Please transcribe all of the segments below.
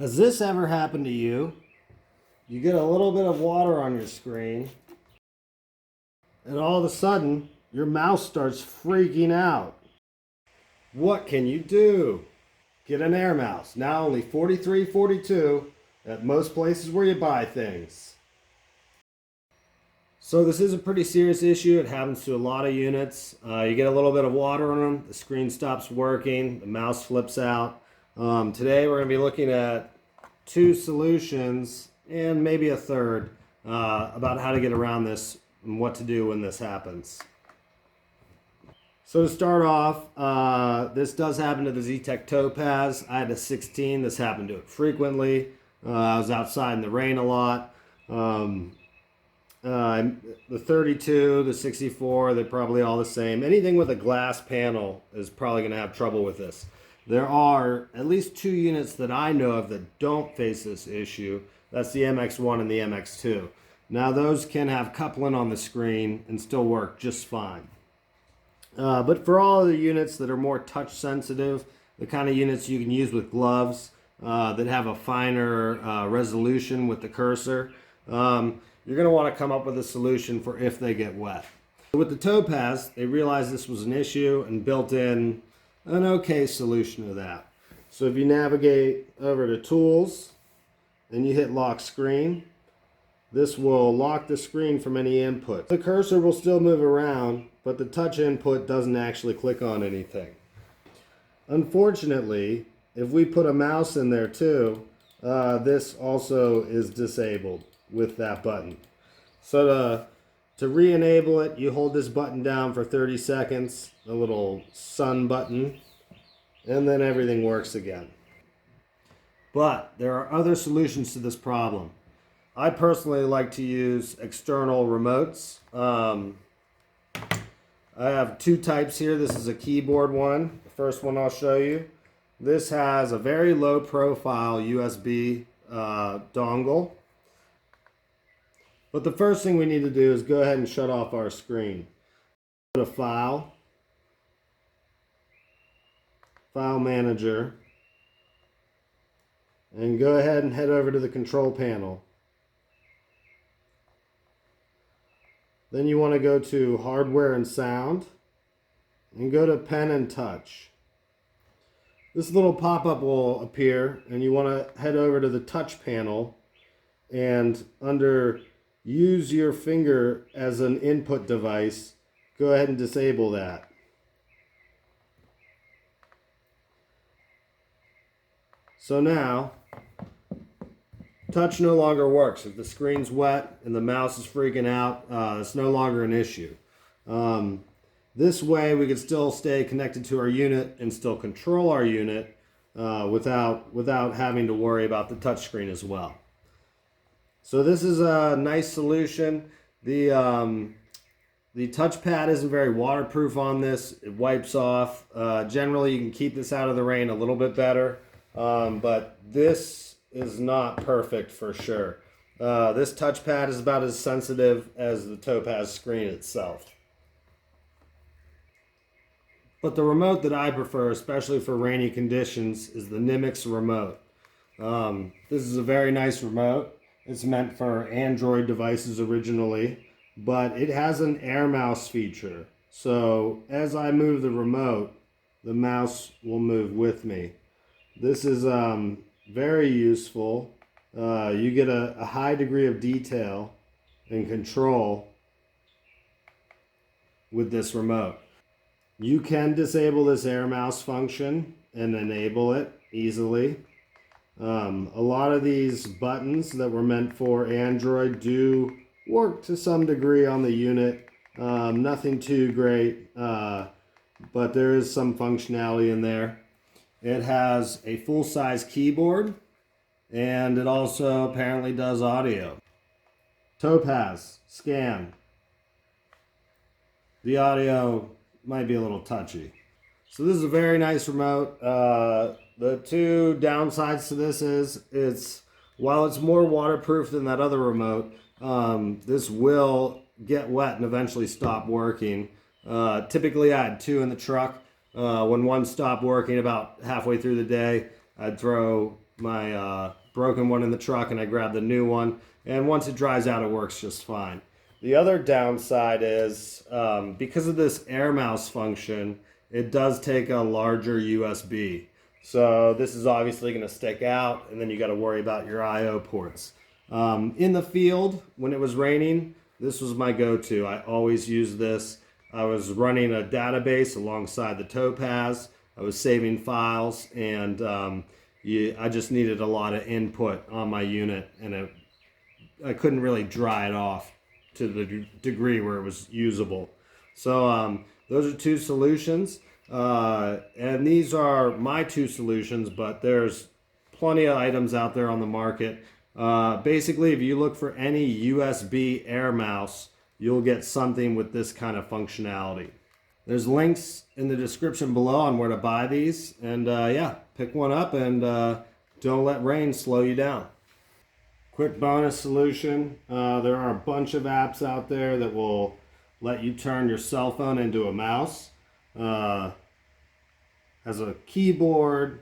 Has this ever happened to you? You get a little bit of water on your screen, and all of a sudden, your mouse starts freaking out. What can you do? Get an air mouse. Now only $43.42 at most places where you buy things. So this is a pretty serious issue. It happens to a lot of units. You get a little bit of water on them, the screen stops working, the mouse flips out. Today we're going to be looking at two solutions and maybe a third about how to get around this and what to do when this happens. So to start off, this does happen to the Z-Tech Topaz. I had a 16. This happened to it frequently. I was outside in the rain a lot. The 32, the 64, they're probably all the same. Anything with a glass panel is probably going to have trouble with this. There are at least two units that I know of that don't face this issue. That's the MX1 and the MX2. Now those can have coupling on the screen and still work just fine. But for all of the units that are more touch sensitive, the kind of units you can use with gloves that have a finer resolution with the cursor, you're going to want to come up with a solution for if they get wet. With the Topaz, they realized this was an issue and built in an okay solution to that. So if you navigate over to Tools and you hit Lock Screen, this will lock the screen from any input. The cursor will still move around, but the touch input doesn't actually click on anything. Unfortunately, if we put a mouse in there too, this also is disabled with that button. So to re-enable it, you hold this button down for 30 seconds, the little sun button, and then everything works again. But there are other solutions to this problem. I personally like to use external remotes. I have two types here. This is a keyboard one. The first one I'll show you. This has a very low profile USB dongle. But the first thing we need to do is go ahead and shut off our screen. Go to File, File Manager, and go ahead and head over to the control panel. Then you want to go to Hardware and Sound and go to Pen and Touch. This little pop-up will appear and you want to head over to the touch panel and under Use your finger as an input device, go ahead and disable that. So now, touch no longer works. If the screen's wet and the mouse is freaking out, it's no longer an issue. This way we can still stay connected to our unit and still control our unit without having to worry about the touch screen as well. So this is a nice solution. The touchpad isn't very waterproof on this. It wipes off. Generally, you can keep this out of the rain a little bit better, but this is not perfect for sure. This touchpad is about as sensitive as the Topaz screen itself. But the remote that I prefer, especially for rainy conditions, is the MINIX remote. This is a very nice remote. It's meant for Android devices originally, but it has an air mouse feature. So as I move the remote, the mouse will move with me. This is very useful. You get a high degree of detail and control with this remote. You can disable this air mouse function and enable it easily. A lot of these buttons that were meant for Android do work to some degree on the unit. Nothing too great, but there is some functionality in there. It has a full-size keyboard, and it also apparently does audio. Topaz, scan. The audio might be a little touchy. So this is a very nice remote. The two downsides to this is while it's more waterproof than that other remote, this will get wet and eventually stop working. Typically I had two in the truck. When one stopped working about halfway through the day, I'd throw my broken one in the truck and I grab the new one. And once it dries out, it works just fine. The other downside is because of this air mouse function, it does take a larger USB. So this is obviously going to stick out, and then you got to worry about your I/O ports. In the field, when it was raining, this was my go-to. I always use this. I was running a database alongside the Topaz. I was saving files, and I just needed a lot of input on my unit, and I couldn't really dry it off to the degree where it was usable. So those are two solutions. And these are my two solutions, but there's plenty of items out there on the market. Basically, if you look for any USB air mouse, you'll get something with this kind of functionality. There's links in the description below on where to buy these. And yeah, pick one up and don't let rain slow you down. Quick bonus solution. There are a bunch of apps out there that will let you turn your cell phone into a mouse. Has a keyboard,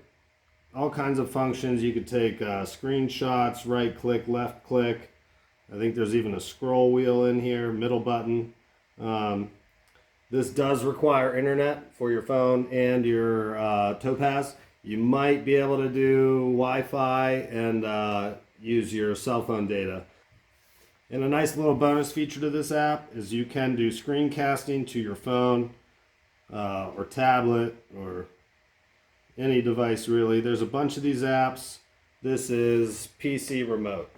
all kinds of functions. You could take screenshots, right click, left click. I think there's even a scroll wheel in here, middle button. This does require internet for your phone and your Topaz. You might be able to do Wi-Fi and use your cell phone data. And a nice little bonus feature to this app is you can do screencasting to your phone or tablet or any device really. There's a bunch of these apps. This is PC remote.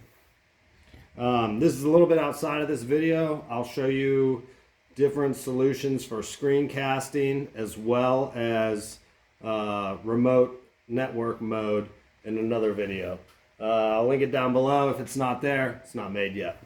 This is a little bit outside of this video. I'll show you different solutions for screencasting as well as remote network mode in another video. I'll link it down below. If it's not there, it's not made yet.